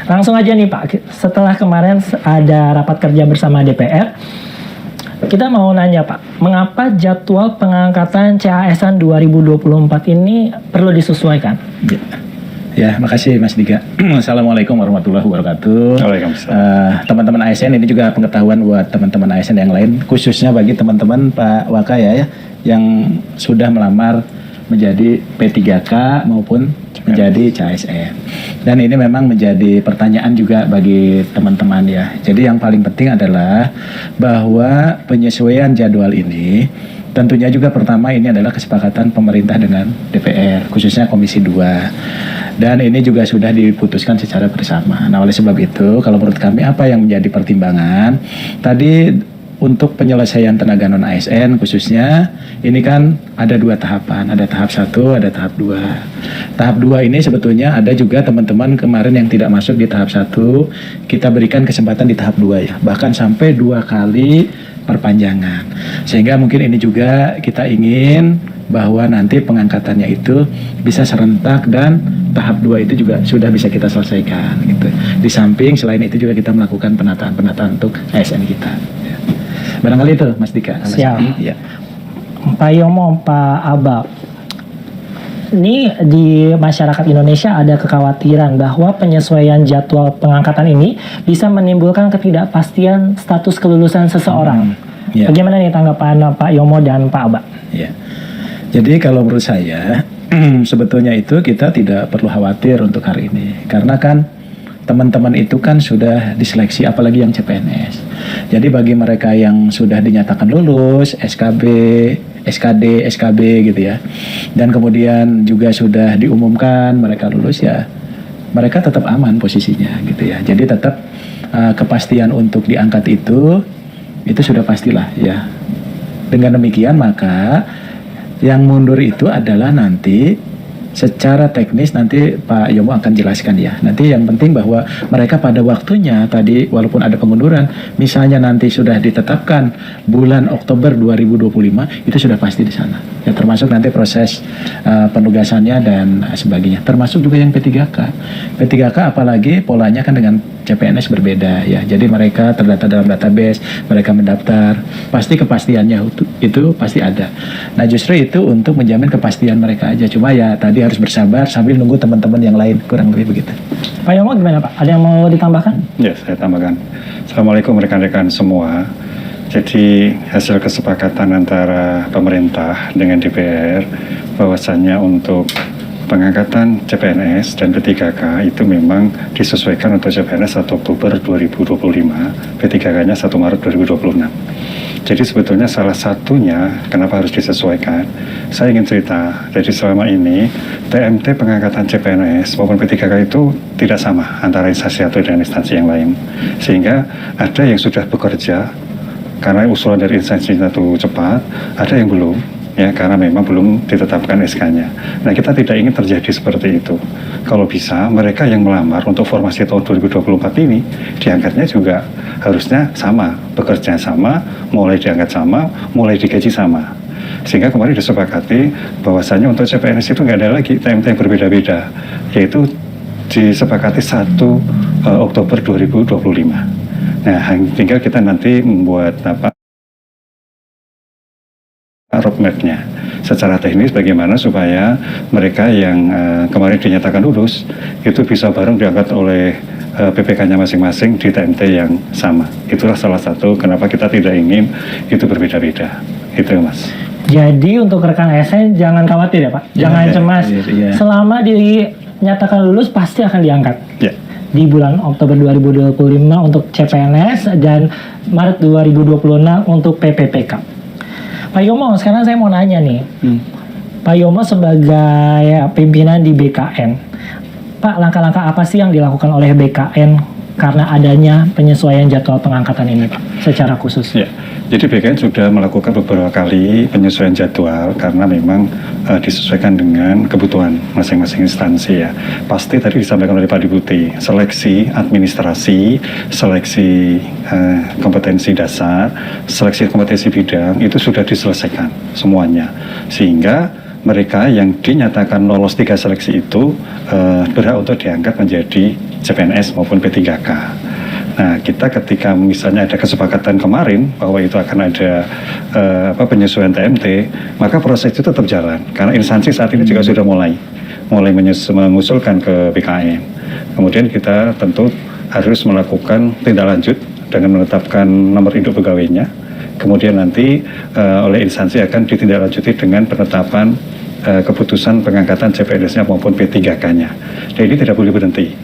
Langsung aja nih Pak, setelah kemarin ada rapat kerja bersama DPR, kita mau nanya Pak, mengapa jadwal pengangkatan CASN 2024 ini perlu disesuaikan? Ya, makasih Mas Dika. Assalamualaikum warahmatullahi wabarakatuh. Waalaikumsalam. Teman-teman ASN, ini juga pengetahuan buat teman-teman ASN yang lain, khususnya bagi teman-teman Pak Waka ya, yang sudah melamar menjadi P3K maupun menjadi CASN. Dan ini memang menjadi pertanyaan juga bagi teman-teman ya. Jadi yang paling penting adalah bahwa penyesuaian jadwal ini tentunya juga pertama ini adalah kesepakatan pemerintah dengan DPR, khususnya Komisi 2. Dan ini juga sudah diputuskan secara bersama. Nah, oleh sebab itu, kalau menurut kami apa yang menjadi pertimbangan? Tadi untuk penyelesaian tenaga non ASN khususnya, ini kan ada 2 tahapan, ada tahap 1, ada tahap 2. Tahap 2 ini sebetulnya ada juga teman-teman kemarin yang tidak masuk di tahap 1, kita berikan kesempatan di tahap 2 ya, bahkan sampai 2 kali perpanjangan. Sehingga mungkin ini juga kita ingin bahwa nanti pengangkatannya itu bisa serentak dan tahap 2 itu juga sudah bisa kita selesaikan gitu. Di samping selain itu juga kita melakukan penataan-penataan untuk ASN kita. Barangkali itu Mas Dika. Siap. Ya. Pak Yomo, Pak Aba, ini di masyarakat Indonesia ada kekhawatiran bahwa penyesuaian jadwal pengangkatan ini bisa menimbulkan ketidakpastian status kelulusan seseorang. Ya. Bagaimana nih tanggapan Pak Yomo dan Pak Aba? Ya. Jadi kalau menurut saya sebetulnya itu kita tidak perlu khawatir untuk hari ini, karena kan teman-teman itu kan sudah diseleksi, apalagi yang CPNS. Jadi bagi mereka yang sudah dinyatakan lulus, SKB, SKD, SKB gitu ya, dan kemudian juga sudah diumumkan mereka lulus ya, mereka tetap aman posisinya gitu ya. Jadi tetap kepastian untuk diangkat itu sudah pastilah ya. Dengan demikian maka yang mundur itu adalah nanti secara teknis nanti Pak Yomo akan jelaskan ya. Nanti yang penting bahwa mereka pada waktunya tadi walaupun ada pengunduran, misalnya nanti sudah ditetapkan bulan Oktober 2025 itu sudah pasti di sana. Ya termasuk nanti proses penugasannya dan sebagainya. Termasuk juga yang P3K. P3K apalagi polanya kan dengan CPNS berbeda ya. Jadi mereka terdata dalam database, mereka mendaftar, pasti kepastiannya itu pasti ada. Nah, justru itu untuk menjamin kepastian mereka aja. Cuma ya tadi harus bersabar sambil nunggu teman-teman yang lain, kurang lebih begitu. Pak Yomo gimana Pak? Ada yang mau ditambahkan? Ya, saya tambahkan. Assalamualaikum rekan-rekan semua. Jadi hasil kesepakatan antara pemerintah dengan DPR bahwasannya untuk pengangkatan CPNS dan P3K itu memang disesuaikan untuk CPNS 1 Oktober 2025, P3K-nya 1 Maret 2026. Jadi sebetulnya salah satunya kenapa harus disesuaikan, saya ingin cerita. Jadi selama ini TMT pengangkatan CPNS maupun P3K itu tidak sama antara instansi satu dan instansi yang lain. Sehingga ada yang sudah bekerja karena usulan dari instansi itu cepat, ada yang belum. Ya, karena memang belum ditetapkan SK-nya. Nah, kita tidak ingin terjadi seperti itu. Kalau bisa, mereka yang melamar untuk formasi tahun 2024 ini, diangkatnya juga harusnya sama, bekerja sama, mulai diangkat sama, mulai digaji sama. Sehingga kemarin disepakati bahwasannya untuk CPNS itu nggak ada lagi TMT yang berbeda-beda, yaitu disepakati 1 Oktober 2025. Nah, tinggal kita nanti membuat roadmap-nya secara teknis bagaimana supaya mereka yang kemarin dinyatakan lulus itu bisa bareng diangkat oleh PPK-nya masing-masing di TMT yang sama. Itulah salah satu kenapa kita tidak ingin itu berbeda-beda. Itu Mas. Jadi untuk rekan ASN jangan khawatir ya Pak, jangan cemas. Selama dinyatakan lulus pasti akan diangkat. Di bulan Oktober 2025 untuk CPNS dan Maret 2026 untuk PPPK. Pak Yomo, sekarang saya mau nanya nih, Pak Yomo sebagai pimpinan di BKN, Pak, langkah-langkah apa sih yang dilakukan oleh BKN karena adanya penyesuaian jadwal pengangkatan ini, Pak, secara khusus? Ya, jadi BKN sudah melakukan beberapa kali penyesuaian jadwal karena memang disesuaikan dengan kebutuhan masing-masing instansi ya. Pasti tadi disampaikan oleh Pak Deputi, seleksi administrasi, seleksi kompetensi dasar, seleksi kompetensi bidang itu sudah diselesaikan semuanya. Sehingga mereka yang dinyatakan lolos 3 seleksi itu berhak untuk diangkat menjadi CPNS maupun P3K. Nah, kita ketika misalnya ada kesepakatan kemarin bahwa itu akan ada penyesuaian TMT, maka proses itu tetap jalan. Karena instansi saat ini juga sudah mulai mengusulkan ke BKN. Kemudian kita tentu harus melakukan tindak lanjut dengan menetapkan nomor induk pegawainya. Kemudian nanti oleh instansi akan ditindaklanjuti dengan penetapan keputusan pengangkatan CPNS-nya maupun P3K-nya. Dan ini tidak boleh berhenti.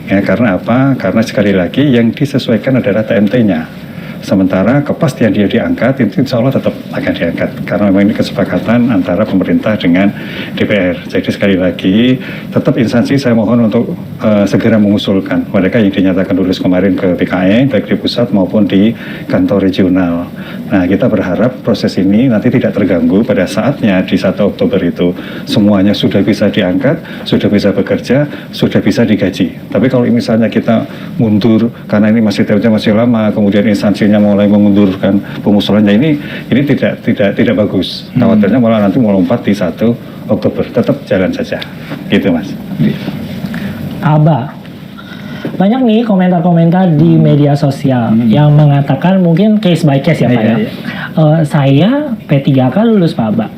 Ya, karena apa? Karena sekali lagi yang disesuaikan adalah TMT-nya. Sementara kepastian dia diangkat itu insya Allah tetap akan diangkat karena memang ini kesepakatan antara pemerintah dengan DPR. Jadi sekali lagi tetap instansi saya mohon untuk segera mengusulkan mereka yang dinyatakan lulus kemarin ke BKN baik di pusat maupun di kantor regional. Nah, kita berharap proses ini nanti tidak terganggu pada saatnya di 1 Oktober itu semuanya sudah bisa diangkat, sudah bisa bekerja, sudah bisa digaji. Tapi kalau misalnya kita mundur karena ini masih TMT masih lama, kemudian instansinya mulai mengundurkan pengusulannya, ini tidak bagus. Khawatirnya malah nanti melompat di 1 Oktober. Tetap jalan saja. Gitu, Mas. Aba, banyak nih komentar-komentar di media sosial yang mengatakan mungkin case by case ya Pak ya. Saya P3K lulus Pak Aba.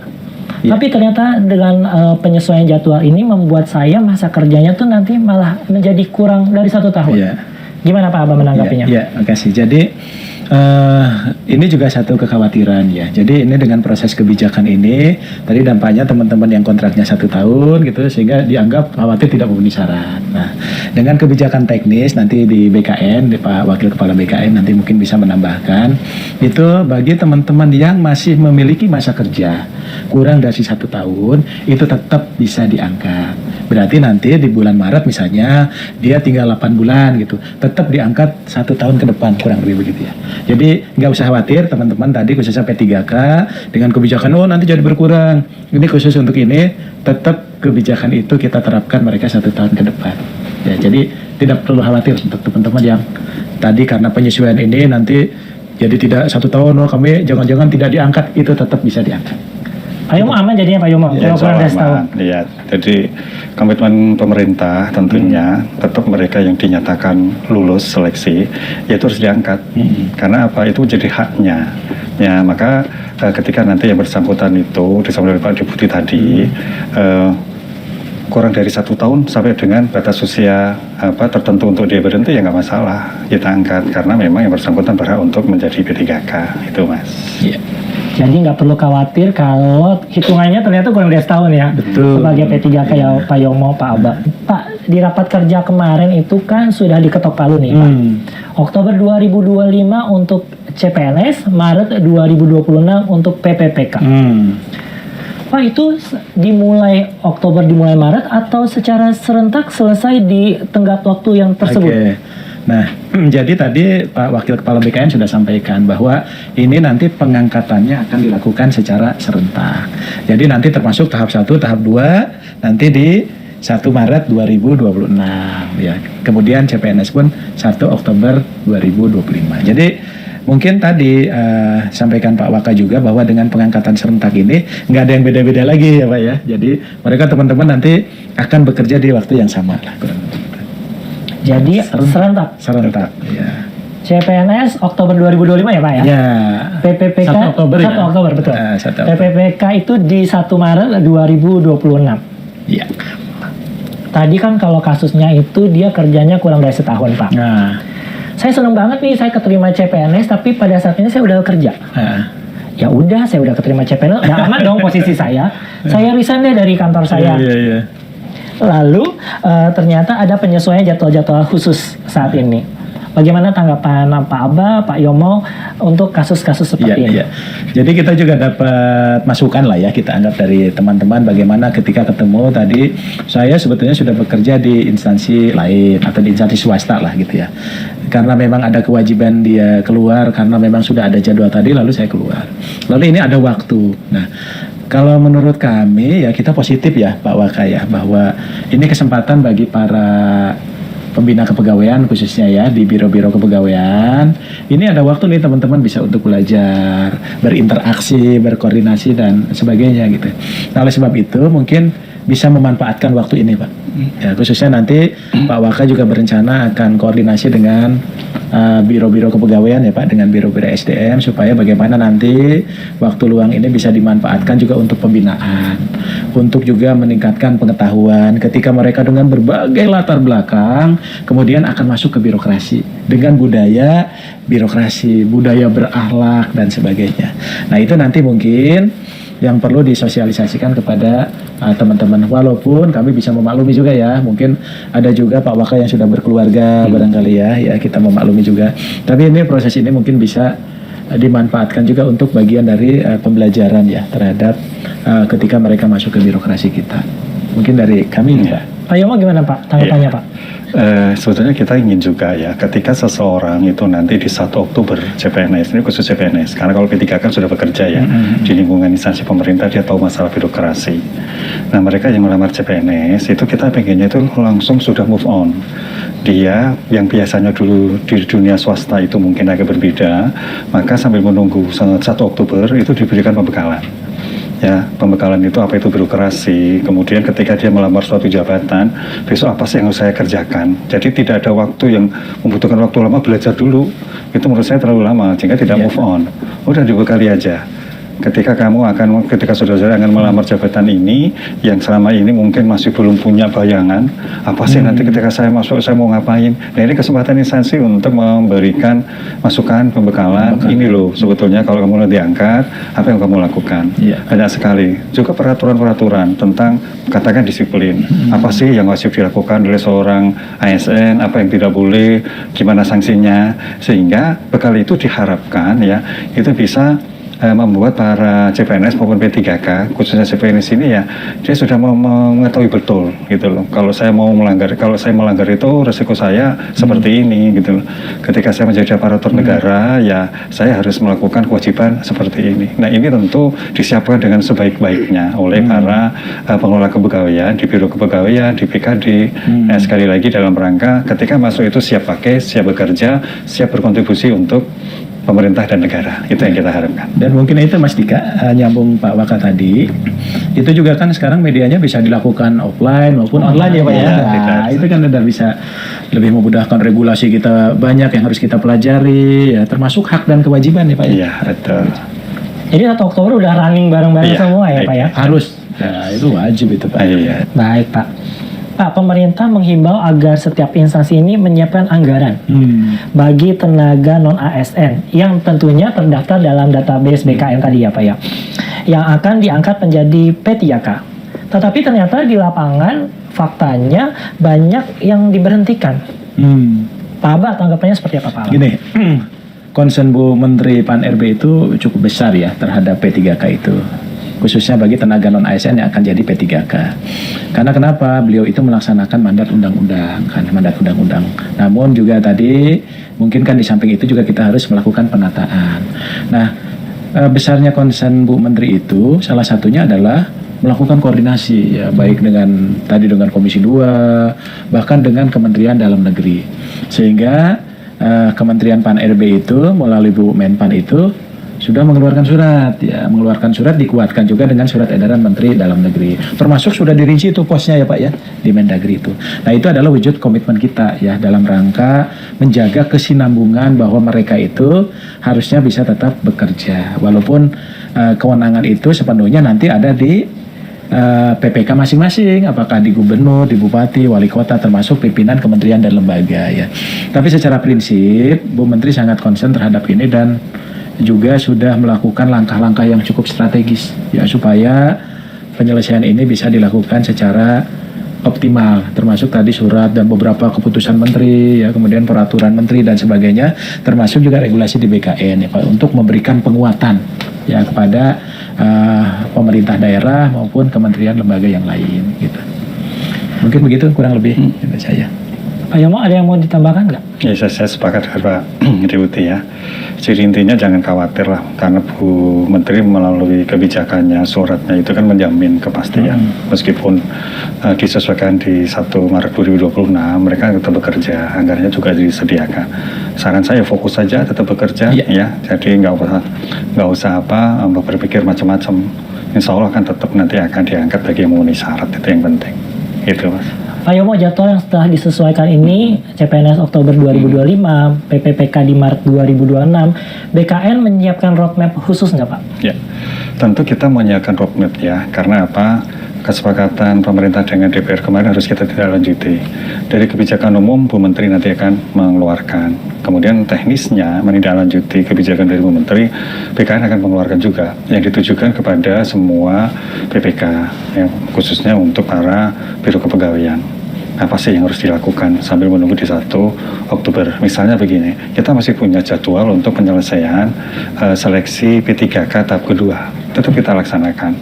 Tapi ternyata dengan penyesuaian jadwal ini membuat saya masa kerjanya tuh nanti malah menjadi kurang dari 1 tahun. Gimana Pak Aba menanggapinya? Ya, makasih. Jadi ini juga satu kekhawatiran ya. Jadi ini dengan proses kebijakan ini, tadi dampaknya teman-teman yang kontraknya 1 tahun gitu, sehingga dianggap khawatir tidak memenuhi syarat. Nah, dengan kebijakan teknis nanti di BKN, di Pak Wakil Kepala BKN nanti mungkin bisa menambahkan, itu bagi teman-teman yang masih memiliki masa kerja kurang dari 1 tahun, itu tetap bisa diangkat. Berarti nanti di bulan Maret misalnya dia tinggal 8 bulan gitu, tetap diangkat 1 tahun ke depan kurang lebih begitu ya. Jadi nggak usah khawatir teman-teman tadi khususnya P3K dengan kebijakan nanti jadi berkurang. Ini khusus untuk ini, tetap kebijakan itu kita terapkan mereka 1 tahun ke depan. Ya, jadi tidak perlu khawatir untuk teman-teman yang tadi karena penyesuaian ini nanti jadi tidak 1 tahun kami jangan-jangan tidak diangkat, itu tetap bisa diangkat. Pak Yomo aman jadinya Pak Yomo, Ya, kurang dari setahun. Iya, jadi komitmen pemerintah tentunya tetap mereka yang dinyatakan lulus seleksi yaitu harus diangkat. Karena apa? Itu jadi haknya. Ya, maka ketika nanti yang bersangkutan itu disampaikan oleh Pak Deputi tadi kurang dari 1 tahun sampai dengan batas usia tertentu untuk dia berhenti, ya nggak masalah kita angkat karena memang yang bersangkutan berhak untuk menjadi P3K itu, Mas. Iya. Jadi nggak perlu khawatir kalau hitungannya ternyata kurang dari setahun ya. Betul. Sebagai P3K ya Pak Yomo, Pak Aba. Pak, di rapat kerja kemarin itu kan sudah diketok palu nih Pak. Oktober 2025 untuk CPNS, Maret 2026 untuk PPPK. Pak, itu dimulai Oktober, dimulai Maret atau secara serentak selesai di tenggat waktu yang tersebut? Oke. Nah, jadi tadi Pak Wakil Kepala BKN sudah sampaikan bahwa ini nanti pengangkatannya akan dilakukan secara serentak. Jadi nanti termasuk tahap 1, tahap 2 nanti di 1 Maret 2026 ya. Kemudian CPNS pun 1 Oktober 2025. Jadi mungkin tadi sampaikan Pak Waka juga bahwa dengan pengangkatan serentak ini nggak ada yang beda-beda lagi ya Pak ya. Jadi mereka teman-teman nanti akan bekerja di waktu yang sama lah. Jadi serentak. Serentak, ya. CPNS Oktober 2025 ya Pak ya? Ya. PPPK 1 Oktober 1 ya? Oktober betul. 1 Oktober. PPPK itu di 1 Maret 2026. Iya. Tadi kan kalau kasusnya itu dia kerjanya kurang dari setahun Pak. Nah. Saya seneng banget nih saya keterima CPNS tapi pada saat ini saya udah kerja. Ya udah saya udah keterima CPNS, udah aman dong posisi saya. Saya resign deh dari kantor saya. Iya. Lalu ternyata ada penyesuaian jadwal-jadwal khusus saat ini. Bagaimana tanggapan Pak Aba, Pak Yomo untuk kasus-kasus seperti ini? Iya. Jadi kita juga dapat masukan lah ya, kita anggap dari teman-teman bagaimana ketika ketemu tadi saya sebetulnya sudah bekerja di instansi lain atau di instansi swasta lah gitu ya. Karena memang ada kewajiban dia keluar karena memang sudah ada jadwal tadi lalu saya keluar. Lalu ini ada waktu. Nah, kalau menurut kami ya kita positif ya Pak Waka ya bahwa ini kesempatan bagi para pembina kepegawaian khususnya ya di biro-biro kepegawaian. Ini ada waktu nih teman-teman bisa untuk belajar, berinteraksi, berkoordinasi dan sebagainya gitu. Nah, oleh sebab itu mungkin bisa memanfaatkan waktu ini Pak Ya, khususnya nanti Pak Waka juga berencana akan koordinasi dengan biro-biro kepegawaian ya Pak, dengan biro-biro SDM supaya bagaimana nanti waktu luang ini bisa dimanfaatkan juga untuk pembinaan, untuk juga meningkatkan pengetahuan ketika mereka dengan berbagai latar belakang kemudian akan masuk ke birokrasi dengan budaya birokrasi, budaya berakhlak dan sebagainya. Nah itu nanti mungkin yang perlu disosialisasikan kepada teman-teman, walaupun kami bisa memaklumi juga ya, mungkin ada juga Pak Waka yang sudah berkeluarga barangkali ya kita memaklumi juga, tapi ini proses ini mungkin bisa dimanfaatkan juga untuk bagian dari pembelajaran ya terhadap ketika mereka masuk ke birokrasi kita. Mungkin dari kami Pak. Pak Yomo gimana Pak tanggapannya Pak? Sebetulnya kita ingin juga ya ketika seseorang itu nanti di 1 Oktober CPNS, ini khusus CPNS karena kalau P3K kan sudah bekerja ya di lingkungan instansi pemerintah, dia tahu masalah birokrasi. Nah mereka yang melamar CPNS itu kita pengennya itu langsung sudah move on. Dia yang biasanya dulu di dunia swasta itu mungkin agak berbeda, maka sambil menunggu 1 Oktober itu diberikan pembekalan. Ya, pembekalan itu apa itu birokrasi, kemudian ketika dia melamar suatu jabatan, besok apa sih yang harus saya kerjakan. Jadi tidak ada waktu yang membutuhkan waktu lama belajar dulu, itu menurut saya terlalu lama sehingga tidak move on. Udah dibekali aja. Ketika saudara-saudara akan melamar jabatan ini yang selama ini mungkin masih belum punya bayangan apa sih nanti ketika saya masuk saya mau ngapain. Nah ini kesempatan instansi untuk memberikan masukan pembekalan. Ini loh sebetulnya kalau kamu diangkat apa yang kamu lakukan. Banyak sekali juga peraturan-peraturan tentang katakan disiplin. Apa sih yang wajib dilakukan oleh seorang ASN, apa yang tidak boleh, gimana sanksinya, sehingga bekal itu diharapkan ya itu bisa membuat para CPNS maupun P3K khususnya CPNS ini ya dia sudah mengetahui betul gitu loh. Kalau saya melanggar itu resiko saya seperti ini gitu loh. Ketika saya menjadi aparatur negara ya saya harus melakukan kewajiban seperti ini. Nah ini tentu disiapkan dengan sebaik-baiknya oleh para pengelola kepegawaian di biro kepegawaian di PKD. Nah sekali lagi dalam rangka ketika masuk itu siap pakai, siap bekerja, siap berkontribusi untuk pemerintah dan negara, itu yang kita harapkan. Dan mungkin itu Mas Dika, nyambung Pak Waka tadi, itu juga kan sekarang medianya bisa dilakukan offline maupun online ya Pak ya. Nah, itu kan udah bisa lebih memudahkan regulasi kita, banyak yang harus kita pelajari, ya termasuk hak dan kewajiban ya Pak ya. Iya, betul. Jadi 1 Oktober udah running bareng-bareng semua ya Pak ya? Harus, nah itu wajib itu Pak. Iya. Baik Pak. Pak, pemerintah menghimbau agar setiap instansi ini menyiapkan anggaran bagi tenaga non-ASN yang tentunya terdaftar dalam database BKN tadi ya Pak ya, yang akan diangkat menjadi P3K. Tetapi ternyata di lapangan faktanya banyak yang diberhentikan. Pak Abah tanggapannya seperti apa Pak? Gini, concern Bu Menteri Pan RB itu cukup besar ya terhadap P3K itu, khususnya bagi tenaga non-ASN yang akan jadi P3K. Karena kenapa? Beliau itu melaksanakan mandat undang-undang, kan mandat undang-undang. Namun juga tadi mungkin kan di samping itu juga kita harus melakukan penataan. Nah, besarnya concern Bu Menteri itu salah satunya adalah melakukan koordinasi ya, baik dengan Komisi 2, bahkan dengan Kementerian Dalam Negeri. Sehingga Kementerian Pan RB itu melalui Bu Menpan itu sudah mengeluarkan surat dikuatkan juga dengan surat edaran Menteri Dalam Negeri, termasuk sudah dirinci itu posnya ya Pak ya di Mendagri itu. Nah itu adalah wujud komitmen kita ya dalam rangka menjaga kesinambungan bahwa mereka itu harusnya bisa tetap bekerja walaupun kewenangan itu sepenuhnya nanti ada di PPK masing-masing, apakah di gubernur, di bupati, wali kota, termasuk pimpinan kementerian dan lembaga ya. Tapi secara prinsip Bu Menteri sangat concern terhadap ini dan juga sudah melakukan langkah-langkah yang cukup strategis ya supaya penyelesaian ini bisa dilakukan secara optimal, termasuk tadi surat dan beberapa keputusan menteri ya, kemudian peraturan menteri dan sebagainya, termasuk juga regulasi di BKN ya Pak, untuk memberikan penguatan ya kepada pemerintah daerah maupun kementerian lembaga yang lain gitu. Mungkin begitu kurang lebih dari saya. Pak Yomo ada yang mau ditambahkan nggak? Ya saya sepakat dengan Pak Deputi ya. Jadi intinya jangan khawatir lah, karena Bu Menteri melalui kebijakannya, suratnya itu kan menjamin kepastian. Meskipun disesuaikan di 1 Maret 2026, mereka tetap bekerja, anggarannya juga disediakan. Saran saya fokus saja, tetap bekerja ya. Jadi nggak usah berpikir macam-macam. Insya Allah kan tetap nanti akan diangkat bagi yang memenuhi syarat, itu yang penting. Itu Mas. Pak Yomo, jadwal yang setelah disesuaikan ini CPNS Oktober 2025, PPPK di Maret 2026, BKN menyiapkan roadmap khusus nggak Pak? Ya, tentu kita menyiapkan roadmap ya, karena apa? Kesepakatan pemerintah dengan DPR kemarin harus kita tidak lanjuti. Dari kebijakan umum, Bu Menteri nanti akan mengeluarkan. Kemudian teknisnya menindaklanjuti kebijakan dari Bu Menteri, BKN akan mengeluarkan juga yang ditujukan kepada semua PPK, yang khususnya untuk para biro kepegawaian. Apa sih yang harus dilakukan sambil menunggu di 1 Oktober? Misalnya begini, kita masih punya jadwal untuk penyelesaian seleksi P3K tahap kedua. Tetap kita laksanakan.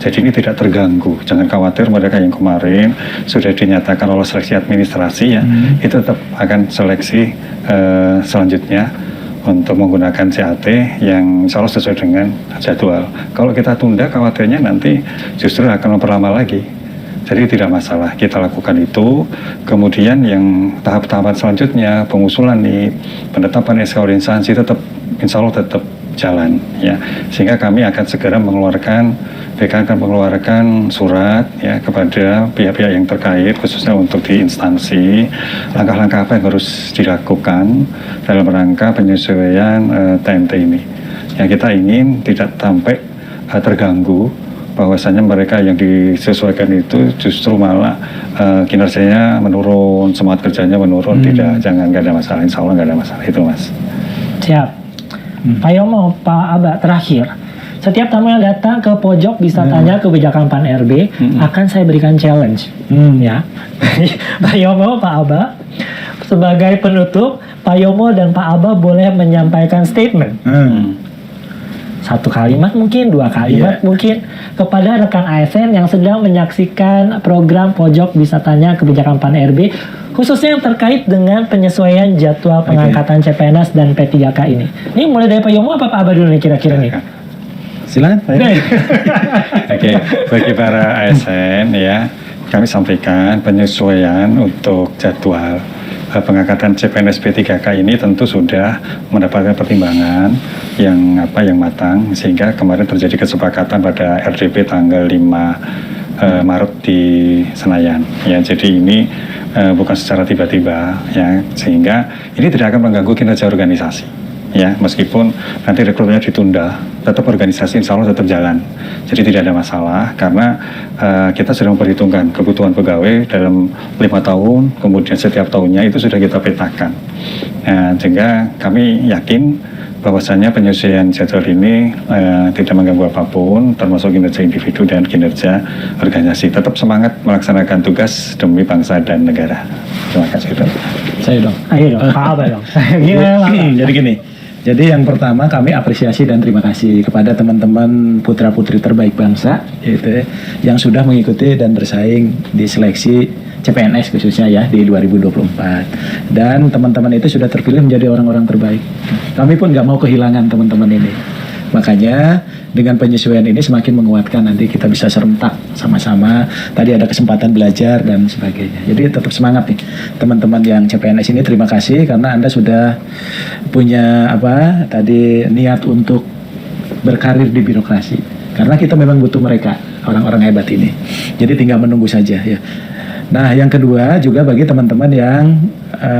Jadi ini tidak terganggu. Jangan khawatir mereka yang kemarin sudah dinyatakan lolos seleksi administrasi ya, itu tetap akan seleksi selanjutnya untuk menggunakan CAT yang insya Allah sesuai dengan jadwal. Kalau kita tunda, khawatirnya nanti justru akan memperlama lagi. Jadi tidak masalah, kita lakukan itu. Kemudian yang tahap-tahapan selanjutnya, pengusulan nih, penetapan SK instansi tetap, insya Allah tetap jalan ya. Sehingga kami akan segera mengeluarkan, BKN akan mengeluarkan surat ya kepada pihak-pihak yang terkait, khususnya untuk di instansi, langkah-langkah apa yang harus dilakukan dalam rangka penyesuaian TMT ini. Yang kita ingin tidak sampai terganggu, bahwasanya mereka yang disesuaikan itu justru malah kinerjanya menurun, semangat kerjanya menurun. Tidak, jangan, nggak ada masalah, insya Allah nggak ada masalah itu Mas. Siap. Pak Yomo, Pak Aba, terakhir, setiap tamu yang datang ke pojok bisa tanya kebijakan Pan RB, akan saya berikan challenge ya. Pak Yomo, Pak Aba, sebagai penutup, Pak Yomo dan Pak Aba boleh menyampaikan statement. 1 kalimat mungkin, 2 kalimat mungkin kepada rekan ASN yang sedang menyaksikan program Pojok Bisa Tanya Kebijakan Pan RB, khususnya yang terkait dengan penyesuaian jadwal pengangkatan CPNS dan P3K ini. Ini mulai dari Pak Yomo apa Pak Aba dulu nih kira-kira nih? Silakan Pak. Oke, bagi para ASN ya, kami sampaikan penyesuaian untuk jadwal pengangkatan CPNS P3K ini tentu sudah mendapatkan pertimbangan yang matang, sehingga kemarin terjadi kesepakatan pada RDP tanggal 5 Maret di Senayan ya. Jadi ini bukan secara tiba-tiba ya, sehingga ini tidak akan mengganggu kinerja organisasi ya, meskipun nanti rekrutmennya ditunda, tetap organisasi insya Allah tetap jalan. Jadi tidak ada masalah, karena kita sudah memperhitungkan kebutuhan pegawai dalam 5 tahun, kemudian setiap tahunnya itu sudah kita petakan. Sehingga kami yakin bahwasanya penyesuaian jadwal ini tidak mengganggu apapun, termasuk kinerja individu dan kinerja organisasi. Tetap semangat melaksanakan tugas demi bangsa dan negara. Terima kasih. Saya dong. Ayo dong, Pak Aba dong. Gimana, Pak? Jadi gini. Jadi yang pertama kami apresiasi dan terima kasih kepada teman-teman putra-putri terbaik bangsa gitu, yang sudah mengikuti dan bersaing di seleksi CPNS khususnya ya di 2024. Dan teman-teman itu sudah terpilih menjadi orang-orang terbaik. Kami pun nggak mau kehilangan teman-teman ini. Makanya dengan penyesuaian ini semakin menguatkan, nanti kita bisa serentak sama-sama. Tadi ada kesempatan belajar dan sebagainya. Jadi tetap semangat nih teman-teman yang CPNS ini. Terima kasih karena Anda sudah punya niat untuk berkarir di birokrasi. Karena kita memang butuh mereka, orang-orang hebat ini. Jadi tinggal menunggu saja ya. Nah, yang kedua juga bagi teman-teman yang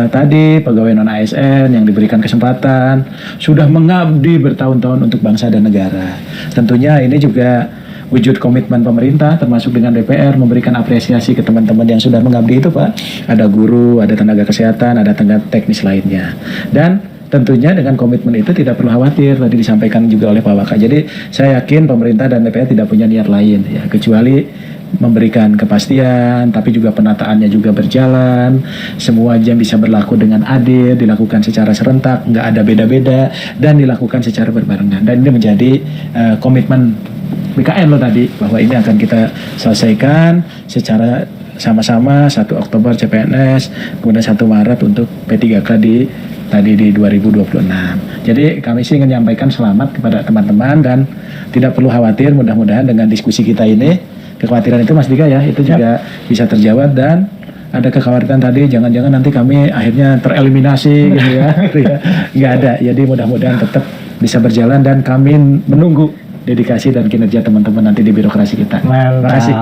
tadi pegawai non ASN yang diberikan kesempatan sudah mengabdi bertahun-tahun untuk bangsa dan negara. Tentunya ini juga wujud komitmen pemerintah termasuk dengan DPR memberikan apresiasi ke teman-teman yang sudah mengabdi itu Pak. Ada guru, ada tenaga kesehatan, ada tenaga teknis lainnya. Dan tentunya dengan komitmen itu tidak perlu khawatir, tadi disampaikan juga oleh Pak Waka. Jadi saya yakin pemerintah dan DPR tidak punya niat lain ya, kecuali memberikan kepastian, tapi juga penataannya juga berjalan, semua jam bisa berlaku dengan adil, dilakukan secara serentak, nggak ada beda-beda, dan dilakukan secara berbarengan. Dan ini menjadi komitmen BKN loh tadi, bahwa ini akan kita selesaikan secara sama-sama 1 Oktober CPNS, kemudian 1 Maret untuk P3K di 2026. Jadi kami sih ingin menyampaikan selamat kepada teman-teman dan tidak perlu khawatir, mudah-mudahan dengan diskusi kita ini, kekhawatiran itu Mas Dika ya, itu juga bisa terjawab. Dan ada kekhawatiran tadi, jangan-jangan nanti kami akhirnya tereliminasi gitu ya. Nggak ada, jadi mudah-mudahan tetap bisa berjalan dan kami menunggu dedikasi dan kinerja teman-teman nanti di birokrasi kita. Mantap. Terima kasih.